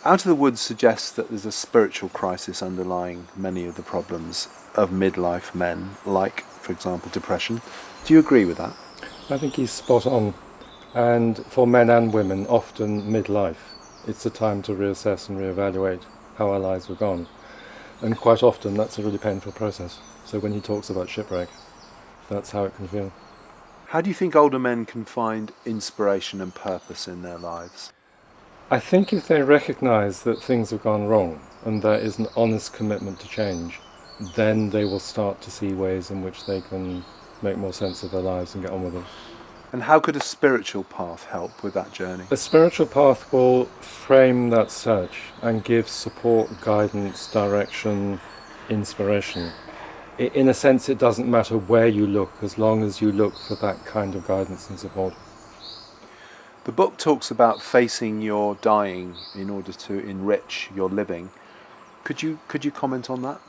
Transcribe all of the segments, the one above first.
Out of the Woods suggests that there's a spiritual crisis underlying many of the problems of midlife men, like, for example, depression. Do you agree with that? I think he's spot on. And for men and women, often midlife, it's a time to reassess and reevaluate how our lives were gone. And quite often that's a really painful process. So when he talks about shipwreck, that's how it can feel. How do you think older men can find inspiration and purpose in their lives? I think if they recognise that things have gone wrong and there is an honest commitment to change, then they will start to see ways in which they can make more sense of their lives and get on with it. And how could a spiritual path help with that journey? A spiritual path will frame that search and give support, guidance, direction, inspiration. In a sense, it doesn't matter where you look, as long as you look for that kind of guidance and support. The book talks about facing your dying in order to enrich your living. Could you comment on that?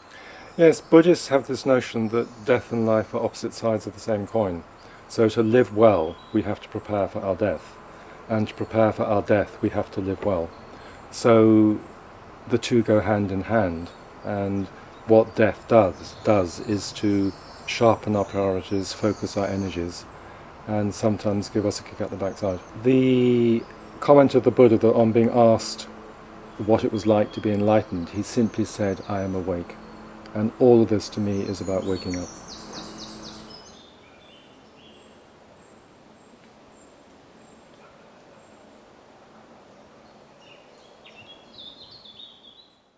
Yes, Buddhists have this notion that death and life are opposite sides of the same coin. So to live well, we have to prepare for our death. And to prepare for our death, we have to live well. So the two go hand in hand. And what death does is to sharpen our priorities, focus our energies, and sometimes give us a kick up the backside. The comment of the Buddha that on being asked what it was like to be enlightened, he simply said, "I am awake." And all of this to me is about waking up.